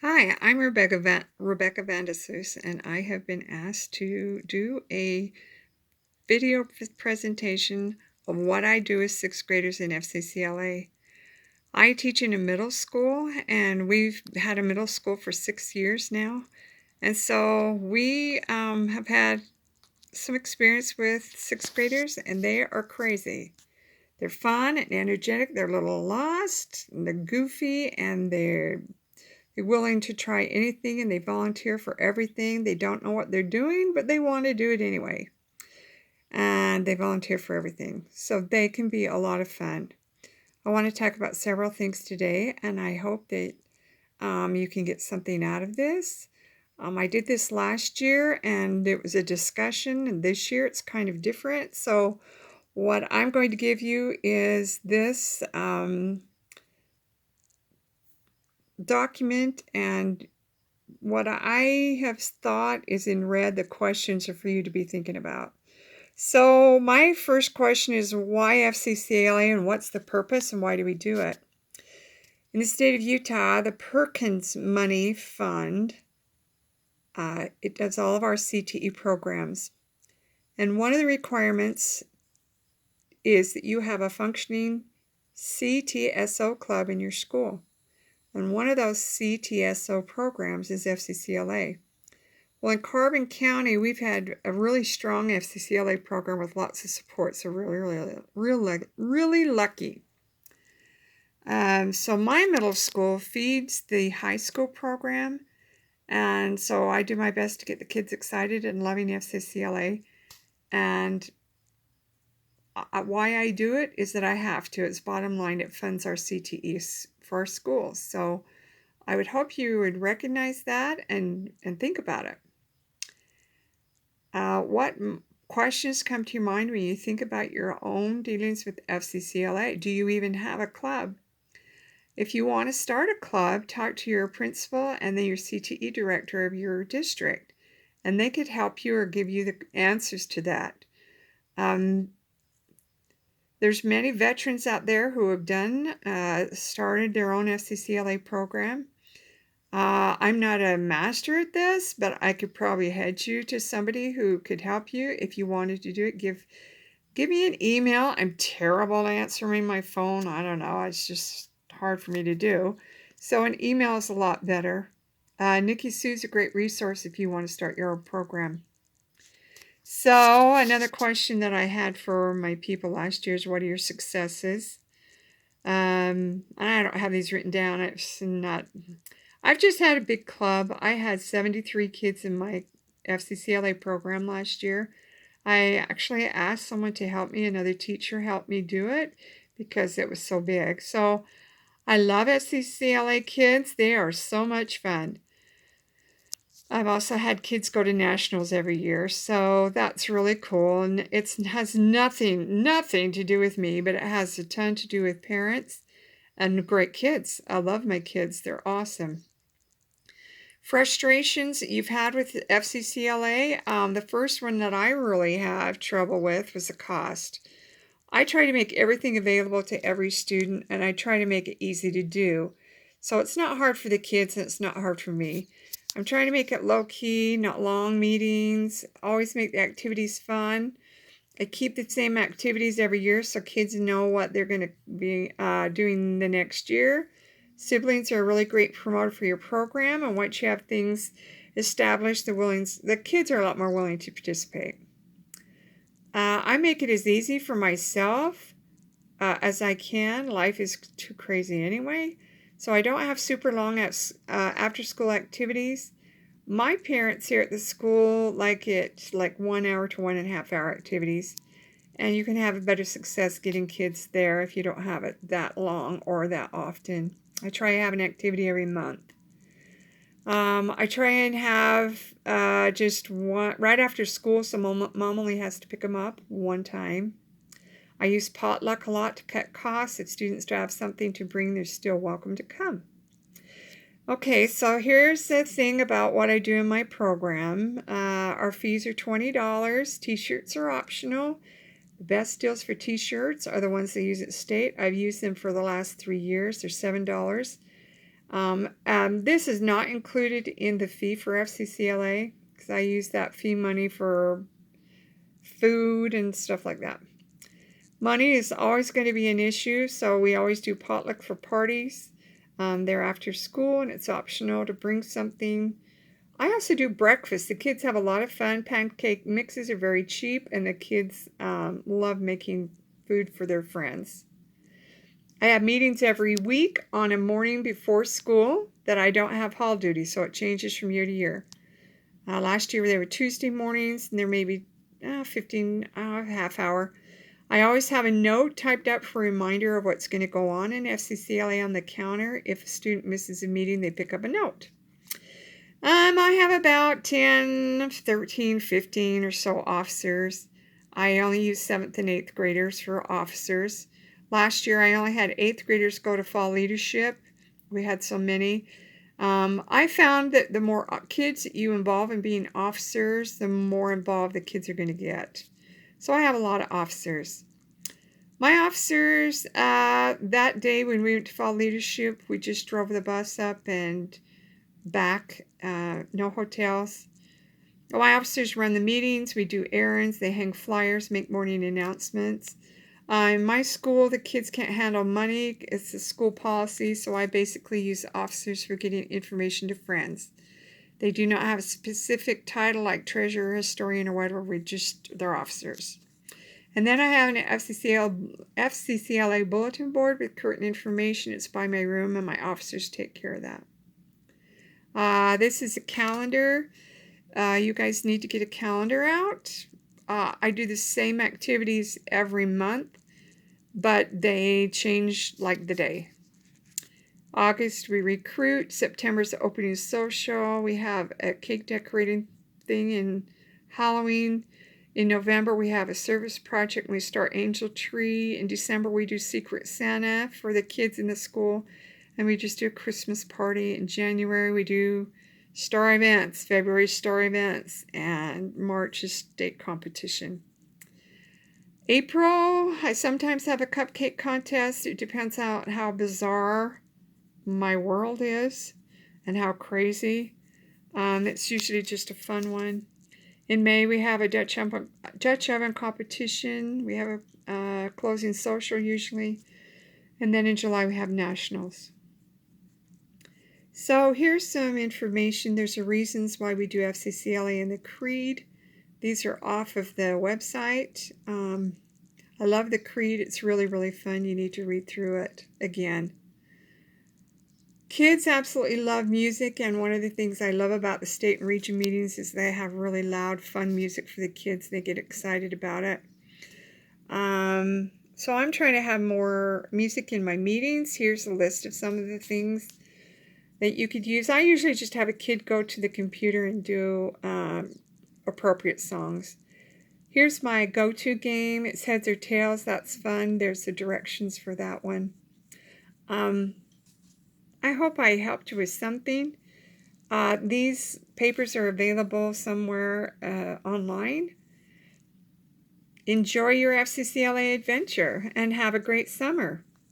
Hi, I'm Rebecca Vandesus, and I have been asked to do a video presentation of what I do with sixth graders in FCCLA. I teach in a middle school, and we've had a middle school for 6 years now. And so we have had some experience with sixth graders, and they are crazy. They're fun and energetic, they're a little lost, and they're goofy, and they're willing to try anything and they volunteer for everything. They don't know what they're doing, but they want to do it anyway. And they volunteer for everything. So they can be a lot of fun. I want to talk about several things today, and I hope that you can get something out of this. I did this last year and it was a discussion, and this year it's kind of different. So, what I'm going to give you is this document, and what I have thought is in red, the questions are for you to be thinking about. So my first question is, why FCCLA and what's the purpose and why do we do it? In the state of Utah, the Perkins Money Fund, it does all of our CTE programs. And one of the requirements is that you have a functioning CTSO club in your school. And one of those CTSO programs is FCCLA. Well, in Carbon County, we've had a really strong FCCLA program with lots of support, so really lucky. So my middle school feeds the high school program, and so I do my best to get the kids excited and loving FCCLA. And why I do it is that I have to. It's bottom line, it funds our CTEs for our schools. So I would hope you would recognize that and think about it. What questions come to your mind when you think about your own dealings with FCCLA? Do you even have a club? If you want to start a club, talk to your principal and then your CTE director of your district, and they could help you or give you the answers to that. There's many veterans out there who have started their own FCCLA program. I'm not a master at this, but I could probably head you to somebody who could help you if you wanted to do it. Give me an email. I'm terrible at answering my phone. I don't know. It's just hard for me to do. So an email is a lot better. Nikki Sue's a great resource if you want to start your own program. So another question that I had for my people last year is, what are your successes? I don't have these written down. I've just had a big club. I had 73 kids in my FCCLA program last year. I actually asked someone to help me, another teacher helped me do it because it was so big. So I love FCCLA kids. They are so much fun. I've also had kids go to nationals every year, so that's really cool. And it has nothing to do with me, but it has a ton to do with parents and great kids. I love my kids. They're awesome. Frustrations that you've had with FCCLA, the first one that I really have trouble with was the cost. I try to make everything available to every student, and I try to make it easy to do. So it's not hard for the kids, and it's not hard for me. I'm trying to make it low-key, not long meetings, always make the activities fun. I keep the same activities every year so kids know what they're going to be doing the next year. Siblings are a really great promoter for your program, and once you have things established, the kids are a lot more willing to participate. I make it as easy for myself as I can. Life is too crazy anyway, so I don't have super long after-school activities. My parents here at the school like it like 1 hour to 1.5 hour activities, and you can have a better success getting kids there if you don't have it that long or that often. I try to have an activity every month. I try and have just one right after school, so mom only has to pick them up one time. I use potluck a lot to cut costs. If students do have something to bring, they're still welcome to come. Okay, so here's the thing about what I do in my program. Our fees are $20. T-shirts are optional. The best deals for t-shirts are the ones they use at state. I've used them for the last 3 years. They're $7. This is not included in the fee for FCCLA because I use that fee money for food and stuff like that. Money is always going to be an issue, so we always do potluck for parties. They're after school, and it's optional to bring something. I also do breakfast. The kids have a lot of fun. Pancake mixes are very cheap, and the kids love making food for their friends. I have meetings every week on a morning before school that I don't have hall duty, so it changes from year to year. Last year they were Tuesday mornings, and there may be 15, half hour. I always have a note typed up for a reminder of what's going to go on in FCCLA on the counter. If a student misses a meeting, they pick up a note. I have about 10, 13, 15 or so officers. I only use 7th and 8th graders for officers. Last year, I only had 8th graders go to fall leadership. We had so many. I found that the more kids that you involve in being officers, the more involved the kids are going to get. So I have a lot of officers. My officers, that day when we went to fall leadership, we just drove the bus up and back, no hotels. My officers run the meetings, we do errands, they hang flyers, make morning announcements. In my school, the kids can't handle money. It's a school policy, so I basically use officers for getting information to friends. They do not have a specific title like treasurer, historian, or whatever. They're officers. And then I have an FCCLA bulletin board with current information. It's by my room, and my officers take care of that. This is a calendar. You guys need to get a calendar out. I do the same activities every month, but they change like the day. August, we recruit. September's the opening social. We have a cake decorating thing in Halloween. In November, we have a service project and we start Angel Tree. In December, we do Secret Santa for the kids in the school. And we just do a Christmas party. In January, we do star events. February, star events. And March is state competition. April, I sometimes have a cupcake contest. It depends on how bizarre my world is and how crazy. It's usually just a fun one. In May, we have a Dutch oven competition. We have a closing social usually. And then in July, we have nationals. So here's some information. There's the reasons why we do FCCLA and the Creed. These are off of the website. I love the Creed. It's really, really fun. You need to read through it again. Kids absolutely love music, and one of the things I love about the state and region meetings is they have really loud, fun music for the kids. They get excited about it. So I'm trying to have more music in my meetings. Here's a list of some of the things that you could use. I usually just have a kid go to the computer and do appropriate songs. Here's my go-to game. It's heads or tails. That's fun. There's the directions for that one. I hope I helped you with something. These papers are available somewhere online. Enjoy your FCCLA adventure and have a great summer.